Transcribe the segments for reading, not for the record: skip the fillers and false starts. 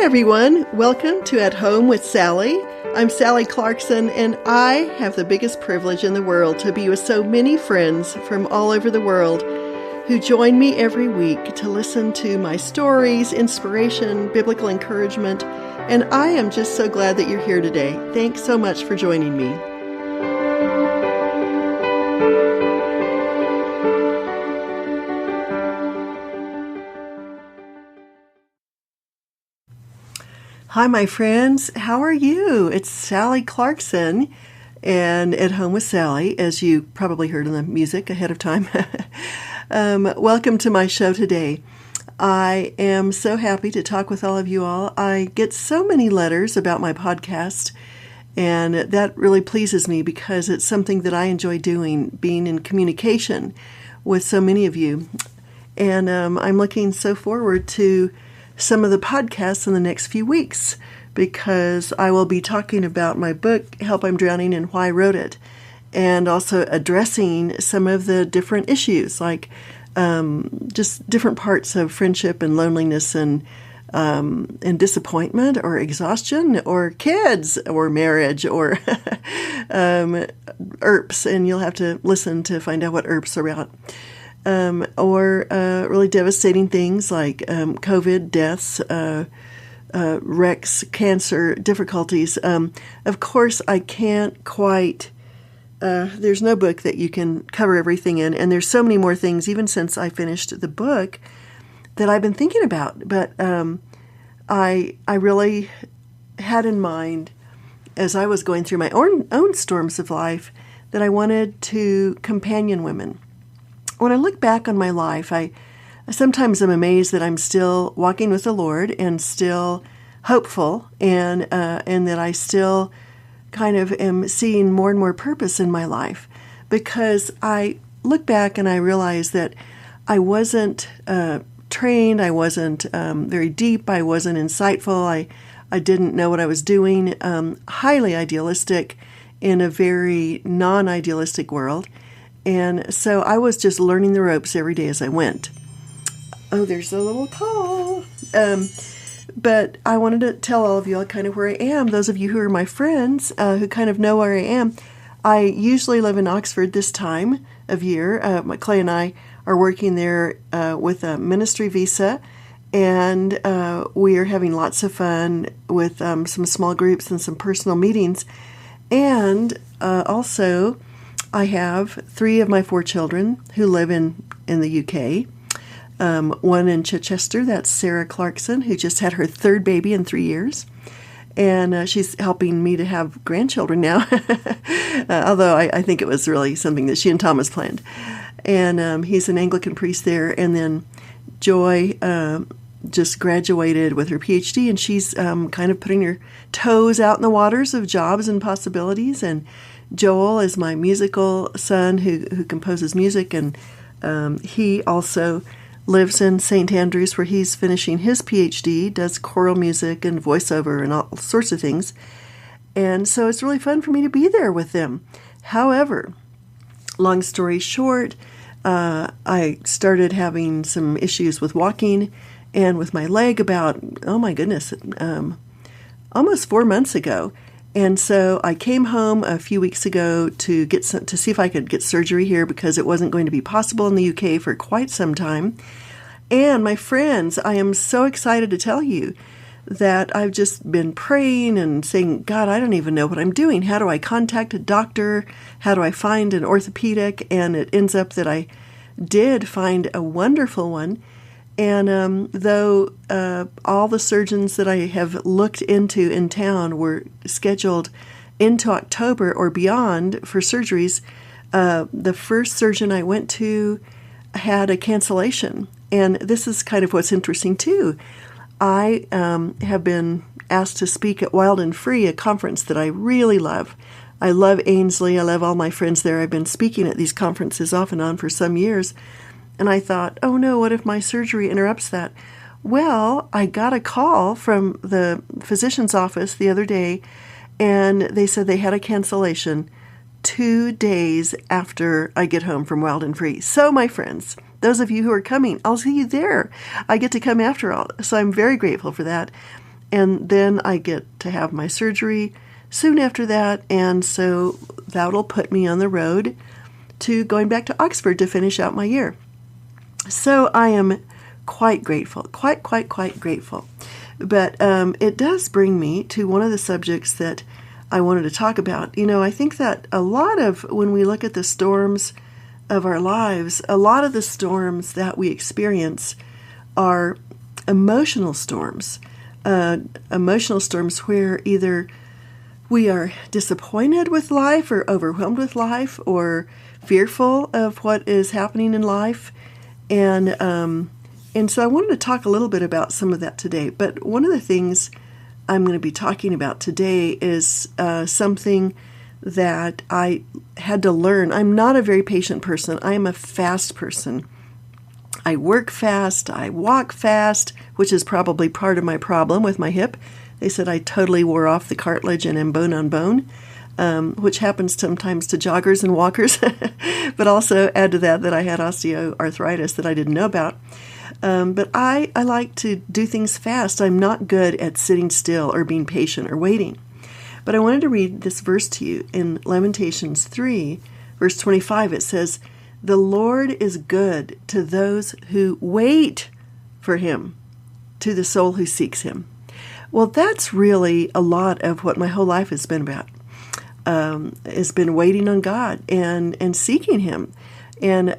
everyone. Welcome to At Home with Sally. I'm Sally Clarkson, and I have the biggest privilege in the world to be with so many friends from all over the world who join me every week to listen to my stories, inspiration, biblical encouragement, and I am just so glad that you're here today. Thanks so much for joining me. Hi, my friends. How are you? It's Sally Clarkson and At Home with Sally, as you probably heard in the music ahead of time. Welcome to my show today. I am so happy to talk with all of you all. I get so many letters about my podcast, and that really pleases me because it's something that I enjoy doing, being in communication with so many of you. And I'm looking so forward to some of the podcasts in the next few weeks because I will be talking about my book, Help I'm Drowning and Why I Wrote It, and also addressing some of the different issues like just different parts of friendship and loneliness and disappointment or exhaustion or kids or marriage or IRPs, and you'll have to listen to find out what IRPs are about. Or really devastating things like COVID, deaths, wrecks, cancer, difficulties. Of course, I can't quite, there's no book that you can cover everything in, and there's so many more things, even since I finished the book, that I've been thinking about. But I really had in mind, as I was going through my own storms of life, that I wanted to companion women. When I look back on my life, I sometimes am amazed that I'm still walking with the Lord and still hopeful, and that I still kind of am seeing more and more purpose in my life, because I look back and I realize that I wasn't trained, I wasn't very deep, I wasn't insightful, I didn't know what I was doing, highly idealistic in a very non-idealistic world. And so I was just learning the ropes every day as I went. Oh, there's a little call. But I wanted to tell all of you kind of where I am. Those of you who are my friends, who kind of know where I am. I usually live in Oxford this time of year. Clay and I are working there with a ministry visa. And we are having lots of fun with some small groups and some personal meetings. And also, I have 3 of my 4 children who live in the UK. One in Chichester, that's Sarah Clarkson, who just had her 3rd baby in 3 years. And she's helping me to have grandchildren now, although I think it was really something that she and Thomas planned. And he's an Anglican priest there. And then Joy just graduated with her PhD, and she's kind of putting her toes out in the waters of jobs and possibilities. And Joel is my musical son who composes music, and he also lives in St. Andrews, where he's finishing his PhD, does choral music and voiceover and all sorts of things. And so it's really fun for me to be there with them. However, long story short, I started having some issues with walking and with my leg about, oh my goodness, almost 4 months ago. And so I came home a few weeks ago to see if I could get surgery here, because it wasn't going to be possible in the UK for quite some time. And my friends, I am so excited to tell you that I've just been praying and saying, God, I don't even know what I'm doing. How do I contact a doctor? How do I find an orthopedic? And it ends up that I did find a wonderful one. And though all the surgeons that I have looked into in town were scheduled into October or beyond for surgeries, the first surgeon I went to had a cancellation. And this is kind of what's interesting too. I have been asked to speak at Wild and Free, a conference that I really love. I love Ainsley. I love all my friends there. I've been speaking at these conferences off and on for some years. And I thought, oh no, what if my surgery interrupts that? Well, I got a call from the physician's office the other day, and they said they had a cancellation 2 days after I get home from Wild and Free. So, my friends, those of you who are coming, I'll see you there. I get to come after all, so I'm very grateful for that. and then I get to have my surgery soon after that, and so that'll put me on the road to going back to Oxford to finish out my year. So I am quite grateful, quite grateful. But it does bring me to one of the subjects that I wanted to talk about. I think that a lot of, when we look at the storms of our lives, a lot of the storms that we experience are emotional storms where either we are disappointed with life or overwhelmed with life or fearful of what is happening in life. And so I wanted to talk a little bit about some of that today. But one of the things I'm going to be talking about today is something that I had to learn. I'm not a very patient person. I am a fast person. I work fast. I walk fast, which is probably part of my problem with my hip. They said I totally wore off the cartilage and am bone on bone, which happens sometimes to joggers and walkers. But also add to that I had osteoarthritis that I didn't know about. But I like to do things fast. I'm not good at sitting still or being patient or waiting. But I wanted to read this verse to you in Lamentations 3, verse 25. It says, "The Lord is good to those who wait for him, to the soul who seeks him." Well, that's really a lot of what my whole life has been about. Has been waiting on God and seeking him. And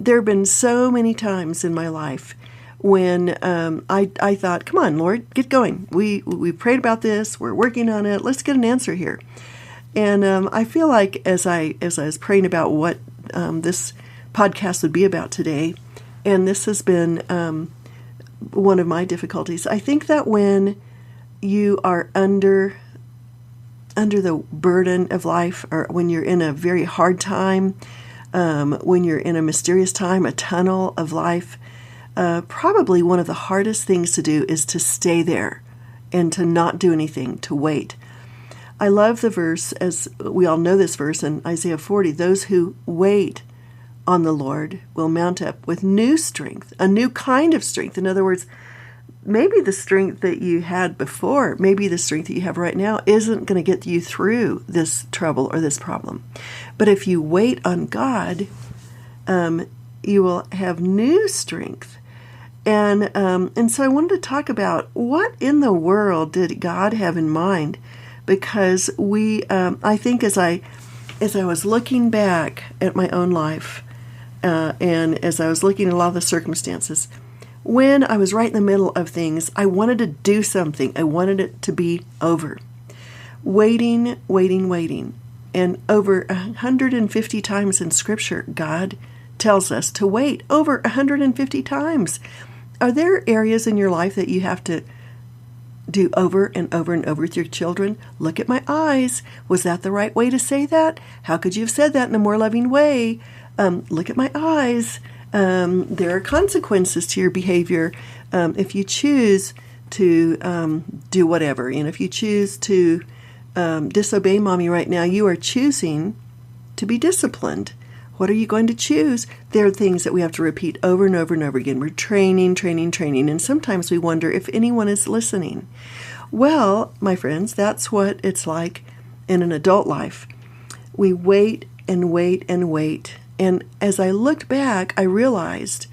there have been so many times in my life when I thought, come on, Lord, get going. We prayed about this. We're working on it. Let's get an answer here. And I feel like as I was praying about what this podcast would be about today, and this has been one of my difficulties, I think that when you are under the burden of life, or when you're in a very hard time, when you're in a mysterious time, a tunnel of life, probably one of the hardest things to do is to stay there and to not do anything, to wait. I love the verse, as we all know this verse in Isaiah 40, "Those who wait on the Lord will mount up with new strength," a new kind of strength. In other words, maybe the strength that you had before, maybe the strength that you have right now isn't going to get you through this trouble or this problem. But if you wait on God, you will have new strength. And so I wanted to talk about what in the world did God have in mind? Because I think as I was looking back at my own life, and as I was looking at a lot of the circumstances, when I was right in the middle of things, I wanted to do something. I wanted it to be over. Waiting. And over 150 times in Scripture, God tells us to wait. Over 150 times. Are there areas in your life that you have to do over and over and over with your children? Look at my eyes. Was that the right way to say that? How could you have said that in a more loving way? Look at my eyes. There are consequences to your behavior if you choose to do whatever. And if you choose to disobey mommy right now, you are choosing to be disciplined. What are you going to choose? There are things that we have to repeat over and over and over again. We're training. And sometimes we wonder if anyone is listening. Well, my friends, that's what it's like in an adult life. We wait and wait and wait. And as I looked back, I realized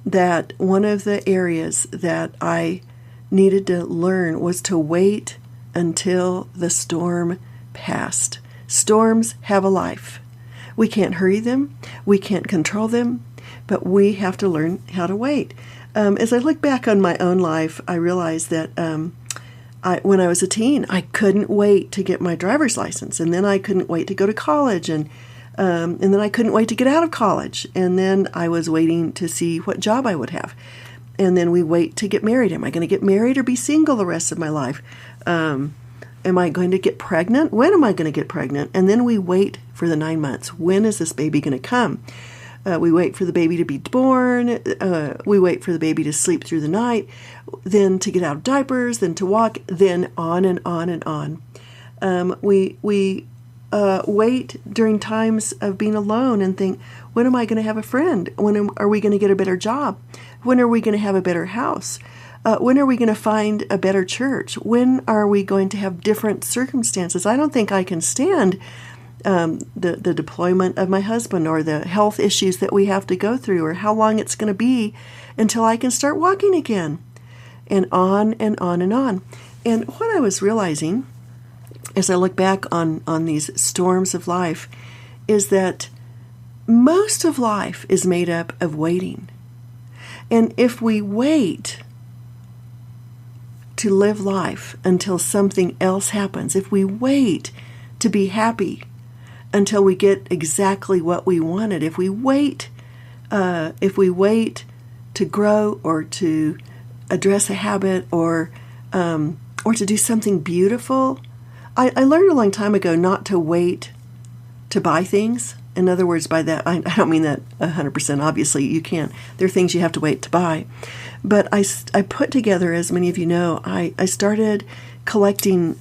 that one of the areas that I needed to learn was to wait until the storm passed. Storms have a life. We can't hurry them. We can't control them, but we have to learn how to wait. As I look back on my own life, I realized that when I was a teen, I couldn't wait to get my driver's license, and then I couldn't wait to go to college, and then I couldn't wait to get out of college, and then I was waiting to see what job I would have. And then we wait to get married. Am I going to get married or be single the rest of my life? Am I going to get pregnant? When am I going to get pregnant? And then we wait for the 9 months. When is this baby going to come? We wait for the baby to be born. We wait for the baby to sleep through the night, then to get out of diapers, then to walk, then on and on and on. We wait during times of being alone and think, when am I going to have a friend? When are we going to get a better job? When are we going to have a better house? When are we going to find a better church? When are we going to have different circumstances? I don't think I can stand the deployment of my husband, or the health issues that we have to go through, or how long it's going to be until I can start walking again, and on and on and on. And what I was realizing as I look back on these storms of life is that most of life is made up of waiting. And if we wait to live life until something else happens, if we wait to be happy until we get exactly what we wanted, if we wait to grow, or to address a habit, or to do something beautiful. I learned a long time ago not to wait to buy things. In other words, by that, I don't mean that 100%. Obviously, you can't. There are things you have to wait to buy. But I put together, as many of you know, I started collecting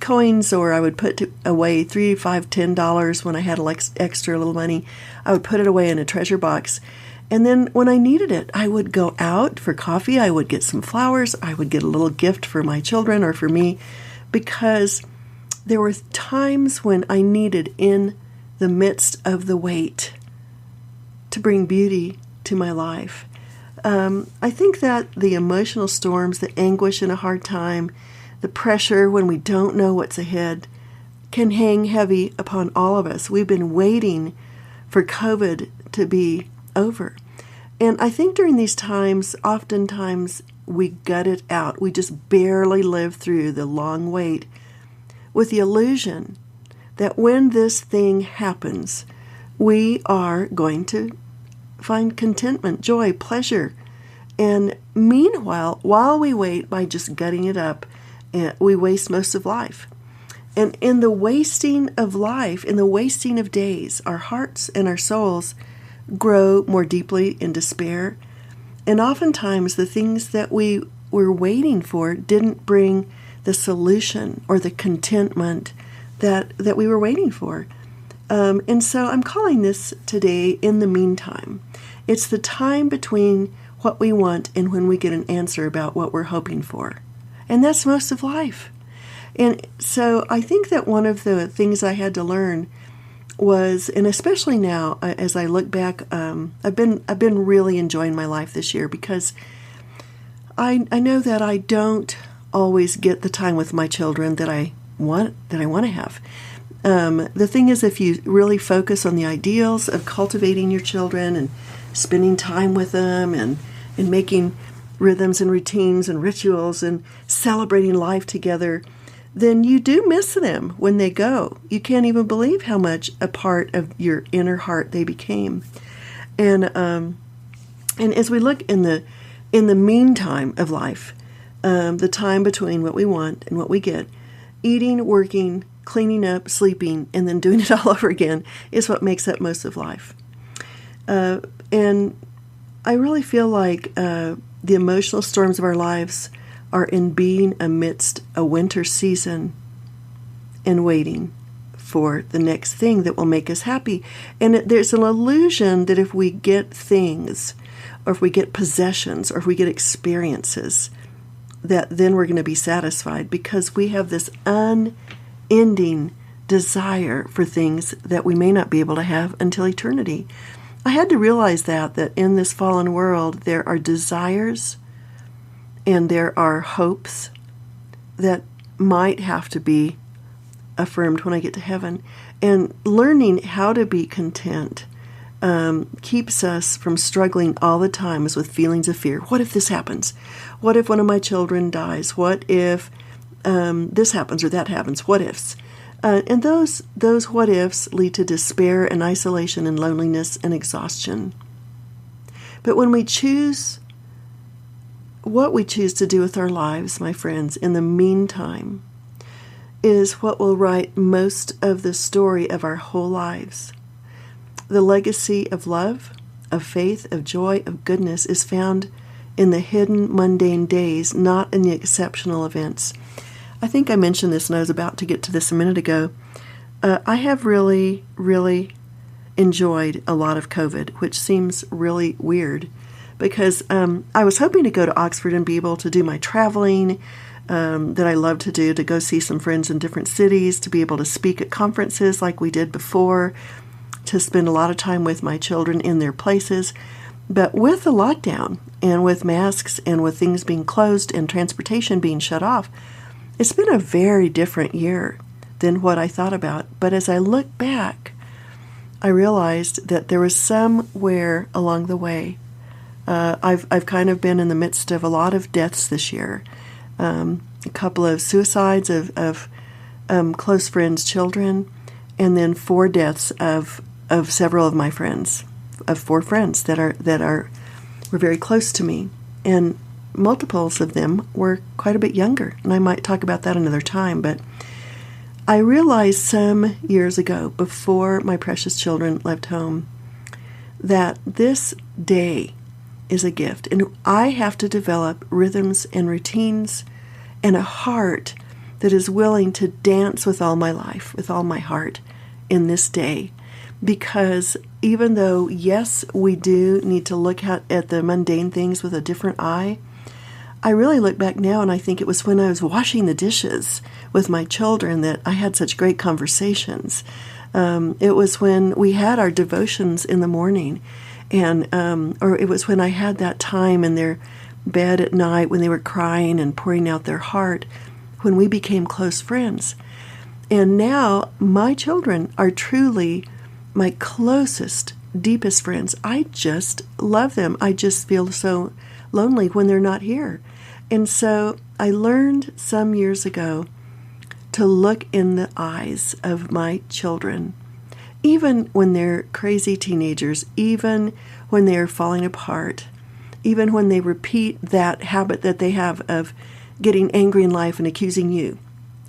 coins, or I would put away $3, $5, $10 when I had extra little money. I would put it away in a treasure box. And then when I needed it, I would go out for coffee. I would get some flowers. I would get a little gift for my children or for me, because there were times when I needed, in the midst of the wait, to bring beauty to my life. I think that the emotional storms, the anguish in a hard time, the pressure when we don't know what's ahead, can hang heavy upon all of us. We've been waiting for COVID to be over. And I think during these times, oftentimes we gut it out. We just barely live through the long wait, with the illusion that when this thing happens, we are going to find contentment, joy, pleasure. And meanwhile, while we wait, by just gutting it up, we waste most of life. And in the wasting of life, in the wasting of days, our hearts and our souls grow more deeply in despair. And oftentimes the things that we were waiting for didn't bring the solution or the contentment that we were waiting for. And so I'm calling this today, In the Meantime. It's the time between what we want and when we get an answer about what we're hoping for. And that's most of life. And so I think that one of the things I had to learn was, and especially now as I look back, I've been really enjoying my life this year, because I know that I don't always get the time with my children that I want to have. The thing is, if you really focus on the ideals of cultivating your children and spending time with them, and making rhythms and routines and rituals and celebrating life together, then you do miss them when they go. You can't even believe how much a part of your inner heart they became. And as we look in the meantime of life, the time between what we want and what we get, eating, working, cleaning up, sleeping, and then doing it all over again is what makes up most of life. And I really feel like the emotional storms of our lives are in being amidst a winter season and waiting for the next thing that will make us happy. And there's an illusion that if we get things, or if we get possessions, or if we get experiences, that then we're going to be satisfied, because we have this unending desire for things that we may not be able to have until eternity. I had to realize that in this fallen world, there are desires and there are hopes that might have to be affirmed when I get to heaven. And learning how to be content keeps us from struggling all the time with feelings of fear. What if this happens? What if one of my children dies? What if this happens or that happens? What ifs? And those what ifs lead to despair and isolation and loneliness and exhaustion. But when we choose what we choose to do with our lives, my friends, in the meantime, is what will write most of the story of our whole lives. The legacy of love, of faith, of joy, of goodness is found in the hidden, mundane days, not in the exceptional events. I think I mentioned this, and I was about to get to this a minute ago. I have really, really enjoyed a lot of COVID, which seems really weird. because I was hoping to go to Oxford and be able to do my traveling that I love to do, to go see some friends in different cities, to be able to speak at conferences like we did before, to spend a lot of time with my children in their places. But with the lockdown and with masks and with things being closed and transportation being shut off, it's been a very different year than what I thought about. But as I look back, I realized that there was somewhere along the way. I've kind of been in the midst of a lot of deaths this year. A couple of suicides of close friends' children, and then 4 deaths of several of my friends, of 4 friends that were very close to me, and multiples of them were quite a bit younger. And I might talk about that another time, but I realized some years ago, before my precious children left home, that this day is a gift, and I have to develop rhythms and routines and a heart that is willing to dance with all my life, with all my heart in this day. Because even though, yes, we do need to look at the mundane things with a different eye, I really look back now and I think it was when I was washing the dishes with my children that I had such great conversations. It was when we had our devotions in the morning, and or it was when I had that time in their bed at night when they were crying and pouring out their heart, when we became close friends. And now my children are truly my closest, deepest friends. I just love them. I just feel so lonely when they're not here. And so I learned some years ago to look in the eyes of my children, even when they're crazy teenagers, even when they're falling apart, even when they repeat that habit that they have of getting angry in life and accusing you.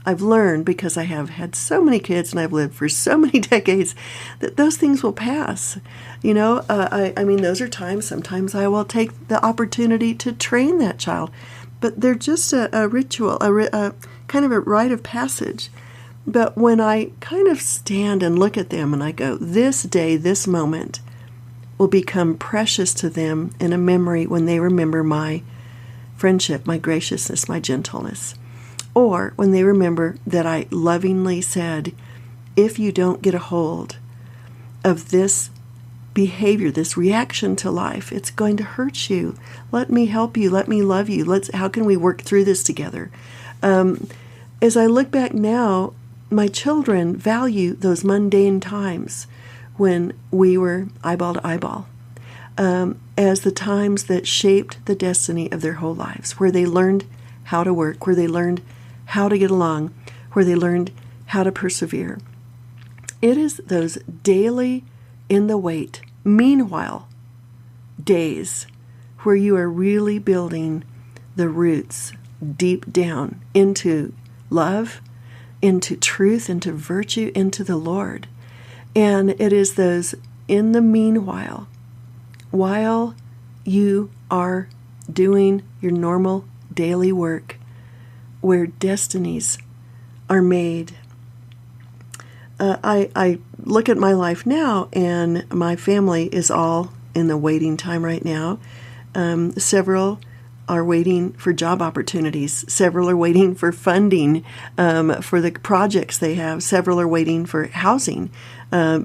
I've learned, because I have had so many kids and I've lived for so many decades, that those things will pass. You know, I mean, those are times, sometimes I will take the opportunity to train that child, but they're just a ritual, a kind of a rite of passage. But when I kind of stand and look at them and I go, this day, this moment will become precious to them in a memory when they remember my friendship, my graciousness, my gentleness. Or when they remember that I lovingly said, if you don't get a hold of this behavior, this reaction to life, it's going to hurt you. Let me help you. Let me love you. How can we work through this together? As I look back now, my children value those mundane times when we were eyeball to eyeball, as the times that shaped the destiny of their whole lives, where they learned how to work, where they learned how to get along, where they learned how to persevere. It is those daily in the wait, meanwhile, days where you are really building the roots deep down into love, into truth, into virtue, into the Lord. And it is those in the meanwhile, while you are doing your normal daily work, where destinies are made. I look at my life now, and my family is all in the waiting time right now. Several are waiting for job opportunities. Several are waiting for funding for the projects they have. Several are waiting for housing,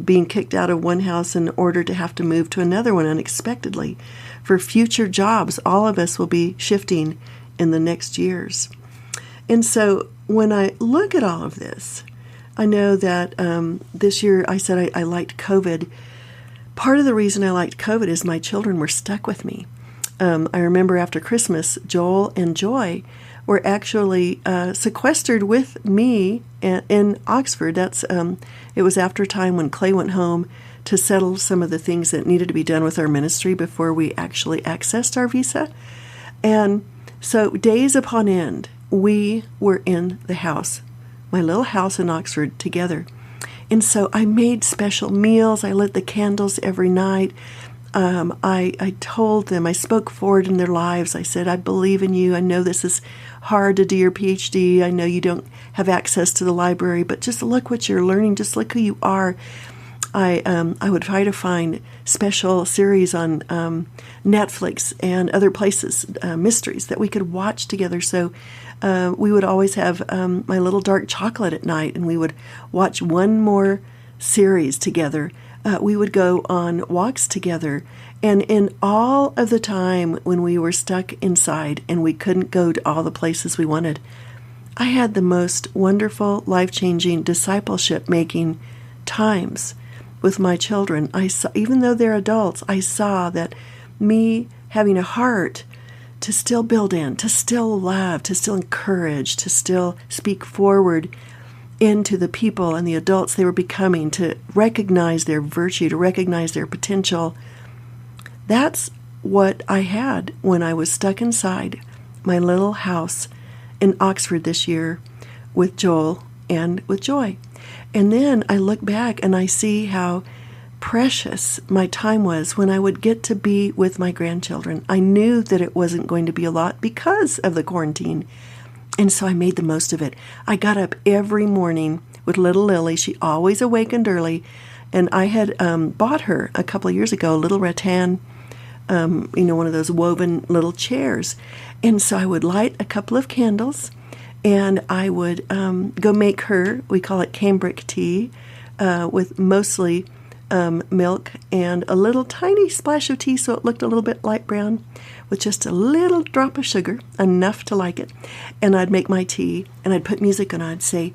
being kicked out of one house in order to have to move to another one unexpectedly. For future jobs, all of us will be shifting in the next years. And so when I look at all of this, I know that this year I said I liked COVID. Part of the reason I liked COVID is my children were stuck with me. I remember after Christmas, Joel and Joy were actually sequestered with me in Oxford. It was after a time when Clay went home to settle some of the things that needed to be done with our ministry before we actually accessed our visa. And so days upon end, we were in the house, my little house in Oxford, together. And so I made special meals. I lit the candles every night. I told them, I spoke forward in their lives. I said, I believe in you. I know this is hard to do your PhD. I know you don't have access to the library, but just look what you're learning. Just look who you are. I would try to find special series on Netflix and other places, mysteries that we could watch together. So we would always have my little dark chocolate at night, and we would watch one more series together. We would go on walks together. And in all of the time when we were stuck inside and we couldn't go to all the places we wanted, I had the most wonderful, life-changing, discipleship-making times with my children. I saw, even though they're adults, I saw that me having a heart to still build in, to still love, to still encourage, to still speak forward into the people and the adults they were becoming, to recognize their virtue, to recognize their potential. That's what I had when I was stuck inside my little house in Oxford this year with Joel and with Joy. And then I look back and I see how precious my time was when I would get to be with my grandchildren. I knew that it wasn't going to be a lot because of the quarantine. And so I made the most of it. I got up every morning with little Lily. She always awakened early. And I had bought her a couple of years ago a little rattan, one of those woven little chairs. And so I would light a couple of candles, and I would go make her, we call it cambric tea, with mostly milk and a little tiny splash of tea so it looked a little bit light brown, with just a little drop of sugar, enough to like it. And I'd make my tea, and I'd put music on. I'd say,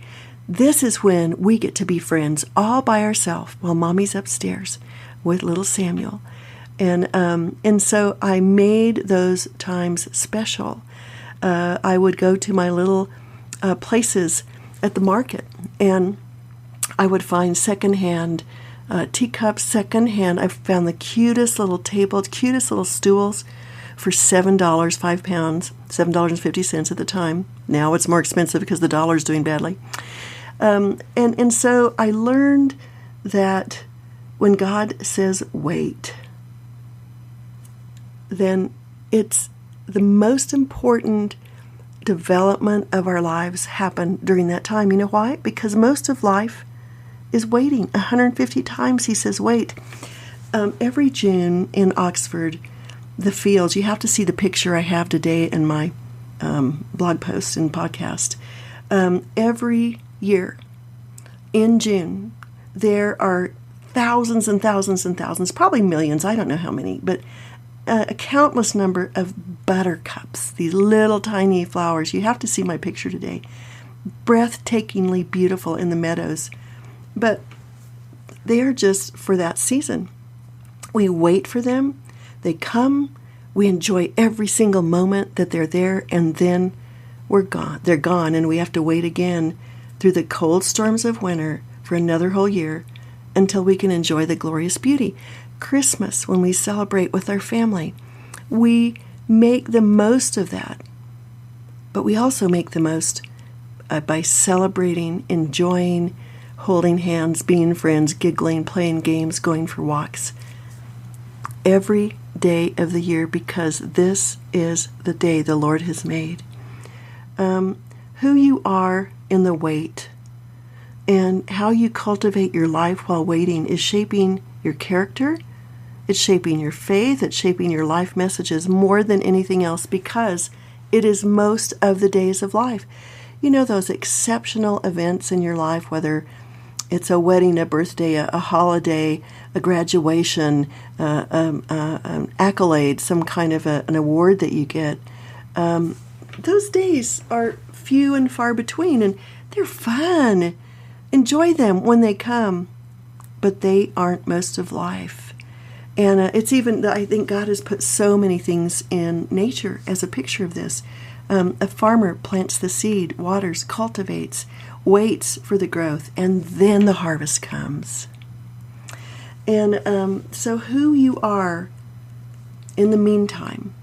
this is when we get to be friends all by ourselves while Mommy's upstairs with little Samuel. And so I made those times special. I would go to my little places at the market, and I would find secondhand teacups, secondhand. I found the cutest little tables, cutest little stools for $7, 5 pounds, $7.50 at the time. Now it's more expensive because the dollar's doing badly. And so I learned that when God says wait, then it's the most important development of our lives happen during that time. You know why? Because most of life is waiting. 150 times he says wait. Every June in Oxford, the fields, you have to see the picture I have today in my blog post and podcast. Every year in June, there are thousands and thousands and thousands, probably millions, I don't know how many, but a countless number of buttercups, these little tiny flowers. You have to see my picture today. Breathtakingly beautiful in the meadows. But they are just for that season. We wait for them. They come. We enjoy every single moment that they're there, and then we're gone. They're gone, and we have to wait again through the cold storms of winter for another whole year until we can enjoy the glorious beauty. Christmas, when we celebrate with our family, we make the most of that. But we also make the most by celebrating, enjoying, holding hands, being friends, giggling, playing games, going for walks. Every day of the year, because this is the day the Lord has made. Who you are in the wait and how you cultivate your life while waiting is shaping your character. It's shaping your faith. It's shaping your life messages more than anything else, because it is most of the days of life. You know, those exceptional events in your life, whether it's a wedding, a birthday, a holiday, a graduation, an accolade, some kind of an award that you get. Those days are few and far between, and they're fun. Enjoy them when they come, but they aren't most of life. And it's even, I think God has put so many things in nature as a picture of this. A farmer plants the seed, waters, cultivates, waits for the growth, and then the harvest comes. And so who you are in the meantime,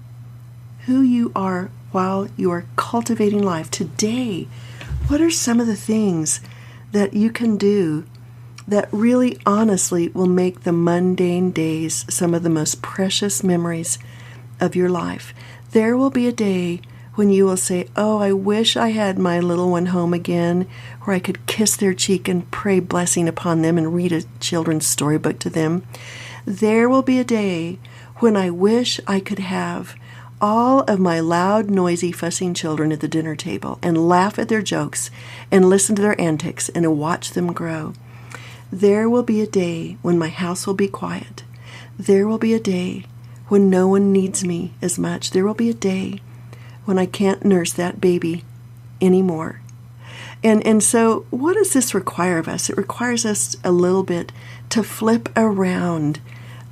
who you are while you are cultivating life today, what are some of the things that you can do that really honestly will make the mundane days some of the most precious memories of your life? There will be a day when you will say, oh, I wish I had my little one home again, where I could kiss their cheek and pray blessing upon them and read a children's storybook to them. There will be a day when I wish I could have all of my loud, noisy, fussing children at the dinner table and laugh at their jokes and listen to their antics and watch them grow. There will be a day when my house will be quiet. There will be a day when no one needs me as much. There will be a day when I can't nurse that baby anymore. And so what does this require of us? It requires us a little bit to flip around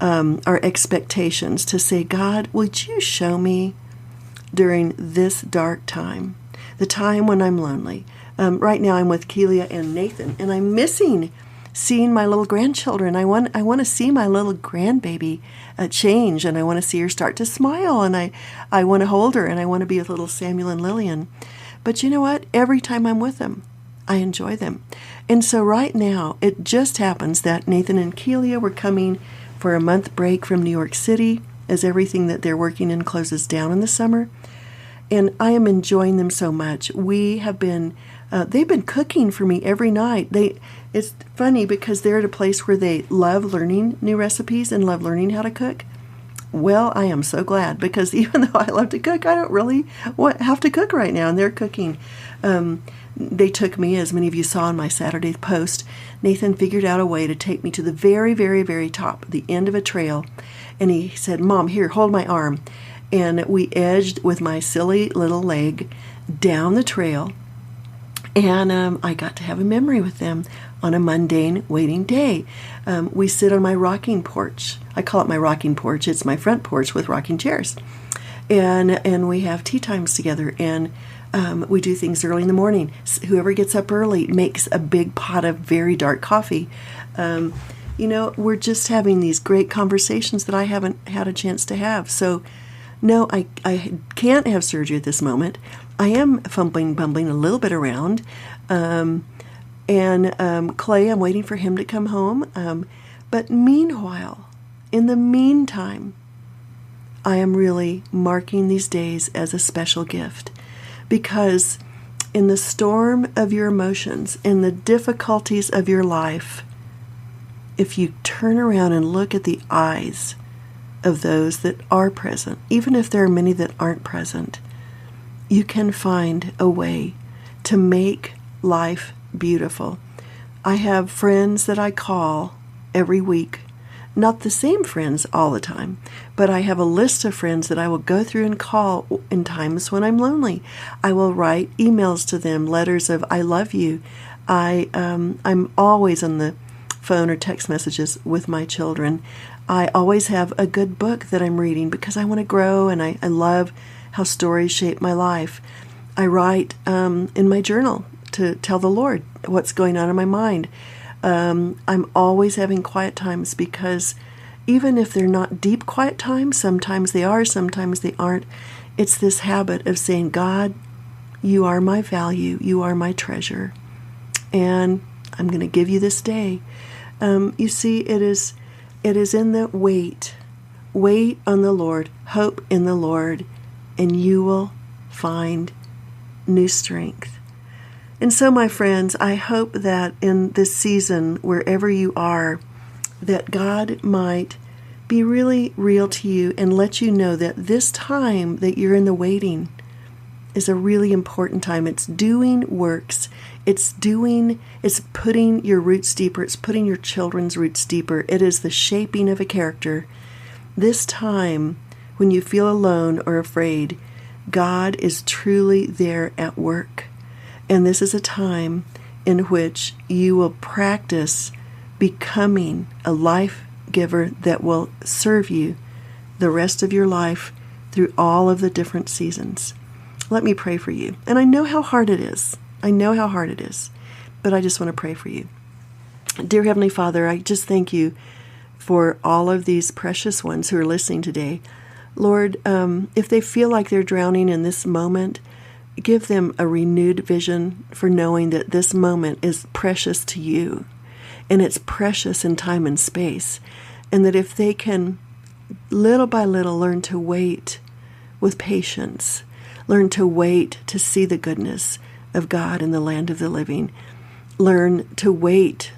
our expectations, to say, God, would you show me during this dark time, the time when I'm lonely? Right now I'm with Kelia and Nathan, and I'm missing seeing my little grandchildren. I want to see my little grandbaby change, and I want to see her start to smile, and I want to hold her, and I want to be with little Samuel and Lillian. But you know what? Every time I'm with them, I enjoy them. And so right now, it just happens that Nathan and Kelia were coming for a month break from New York City, as everything that they're working in closes down in the summer. And I am enjoying them so much. We have been, they've been cooking for me every night. It's funny because they're at a place where they love learning new recipes and love learning how to cook. Well, I am so glad, because even though I love to cook, I don't really have to cook right now, and they're cooking. They took me, as many of you saw in my Saturday post, Nathan figured out a way to take me to the very, very, very top, the end of a trail. And he said, Mom, here, hold my arm. And we edged with my silly little leg down the trail. And I got to have a memory with them on a mundane waiting day. We sit on my rocking porch. I call it my rocking porch. It's my front porch with rocking chairs. And we have tea times together. And we do things early in the morning. Whoever gets up early makes a big pot of very dark coffee. We're just having these great conversations that I haven't had a chance to have. So, no, I can't have surgery at this moment. I am bumbling a little bit around. Clay, I'm waiting for him to come home. But meanwhile, in the meantime, I am really marking these days as a special gift. Because in the storm of your emotions, in the difficulties of your life, if you turn around and look at the eyes of those that are present, even if there are many that aren't present, you can find a way to make life beautiful. I have friends that I call every week. Not the same friends all the time, but I have a list of friends that I will go through and call in times when I'm lonely. I will write emails to them, letters of I love you. I'm always on the phone or text messages with my children. I always have a good book that I'm reading because I want to grow, and I love how stories shape my life. I write in my journal to tell the Lord what's going on in my mind. I'm always having quiet times, because even if they're not deep quiet times, sometimes they are, sometimes they aren't. It's this habit of saying, God, you are my value, you are my treasure, and I'm going to give you this day. You see, it is in the wait on the Lord, hope in the Lord, and you will find new strength. And so, my friends, I hope that in this season, wherever you are, that God might be really real to you and let you know that this time that you're in the waiting is a really important time. It's doing works. It's putting your roots deeper. It's putting your children's roots deeper. It is the shaping of a character. This time, when you feel alone or afraid, God is truly there at work. And this is a time in which you will practice becoming a life giver that will serve you the rest of your life through all of the different seasons. Let me pray for you. And I know how hard it is. But I just want to pray for you. Dear Heavenly Father, I just thank you for all of these precious ones who are listening today. Lord, if they feel like they're drowning in this moment, give them a renewed vision for knowing that this moment is precious to you, and it's precious in time and space, and that if they can little by little learn to wait with patience, Learn to wait to see the goodness of God in the land of the living. Learn to wait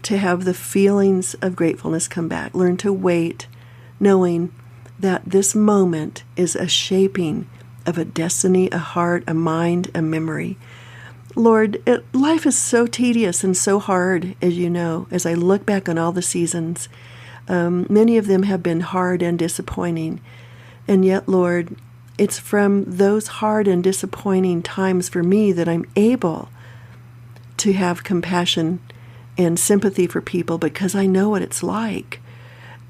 to have the feelings of gratefulness come back. Learn to wait knowing that this moment is a shaping of a destiny, a heart, a mind, a memory. Lord, life is so tedious and so hard, as you know, as I look back on all the seasons. Many of them have been hard and disappointing. And yet, Lord, it's from those hard and disappointing times for me that I'm able to have compassion and sympathy for people because I know what it's like.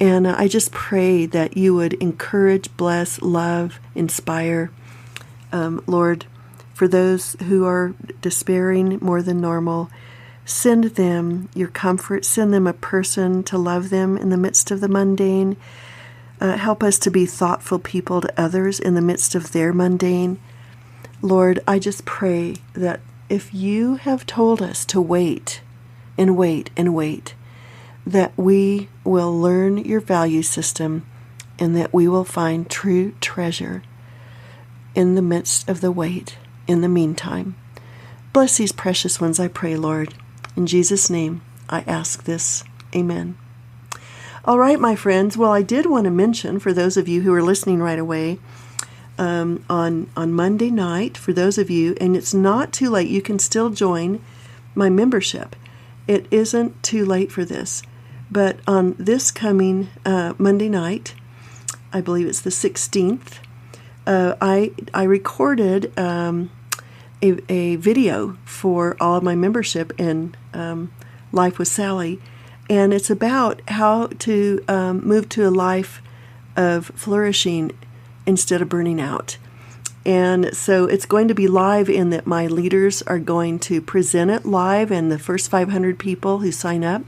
And I just pray that you would encourage, bless, love, inspire. Lord, for those who are despairing more than normal, send them your comfort. Send them a person to love them in the midst of the mundane. Help us to be thoughtful people to others in the midst of their mundane. Lord, I just pray that if you have told us to wait and wait and wait, that we will learn your value system and that we will find true treasure in the midst of the wait. In the meantime, bless these precious ones, I pray, Lord. In Jesus' name, I ask this. Amen. All right, my friends. Well, I did want to mention, for those of you who are listening right away, on Monday night, for those of you, and it's not too late, you can still join my membership. It isn't too late for this. But on this coming Monday night, I believe it's the 16th, I recorded a video for all of my membership in Life with Sally, and it's about how to move to a life of flourishing instead of burning out. And so it's going to be live in that my leaders are going to present it live, and the first 500 people who sign up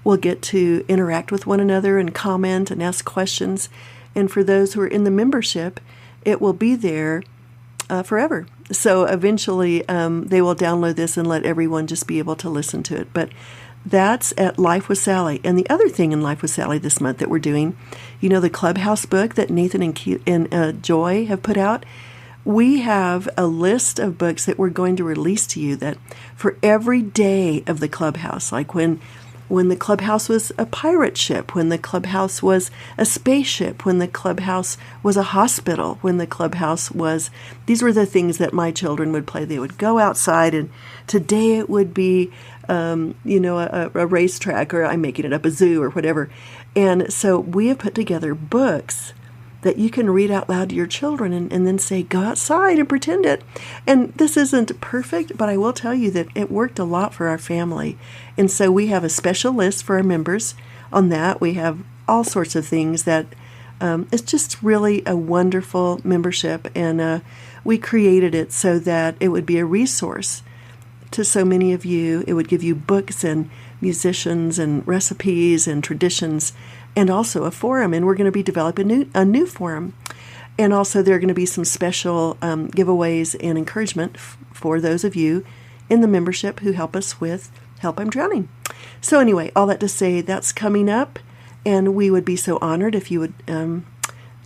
will get to interact with one another and comment and ask questions. And for those who are in the membership, it will be there forever. So eventually they will download this and let everyone just be able to listen to it. But that's at Life with Sally. And the other thing in Life with Sally this month that we're doing, you know, the Clubhouse book that Nathan and Joy have put out, we have a list of books that we're going to release to you that for every day of the Clubhouse, like when the Clubhouse was a pirate ship, when the Clubhouse was a spaceship, when the Clubhouse was a hospital, when the Clubhouse was, these were the things that my children would play. They would go outside, and today it would be, a racetrack, or I'm making it up, a zoo or whatever. And so we have put together books that you can read out loud to your children and then say, go outside and pretend it. And this isn't perfect, but I will tell you that it worked a lot for our family. And so we have a special list for our members on that. We have all sorts of things that it's just really a wonderful membership. And we created it so that it would be a resource to so many of you. It would give you books and musicians and recipes and traditions, and also a forum. And we're going to be developing a new forum. And also there are going to be some special giveaways and encouragement for those of you in the membership who help us with Help I'm Drowning. So anyway, all that to say, that's coming up, and we would be so honored if you would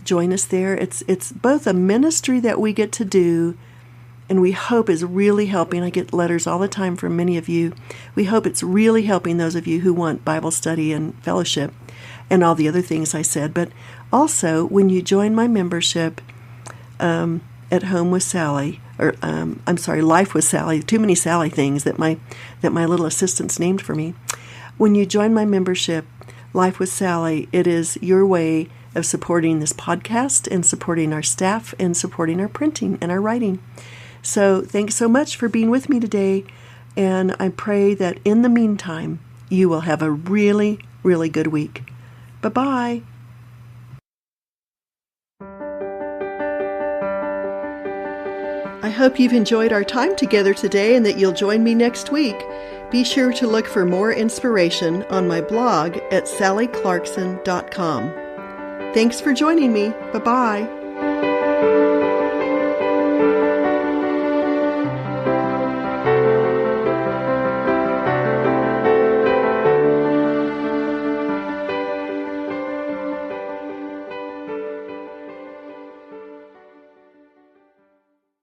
join us there. It's both a ministry that we get to do, and we hope is really helping. I get letters all the time from many of you. We hope it's really helping those of you who want Bible study and fellowship and all the other things I said. But also, when you join my membership at Home with Sally, or Life with Sally, too many Sally things that my little assistants named for me. When you join my membership, Life with Sally, it is your way of supporting this podcast and supporting our staff and supporting our printing and our writing. So thanks so much for being with me today, and I pray that in the meantime, you will have a really, really good week. Bye-bye. I hope you've enjoyed our time together today and that you'll join me next week. Be sure to look for more inspiration on my blog at sallyclarkson.com. Thanks for joining me. Bye-bye.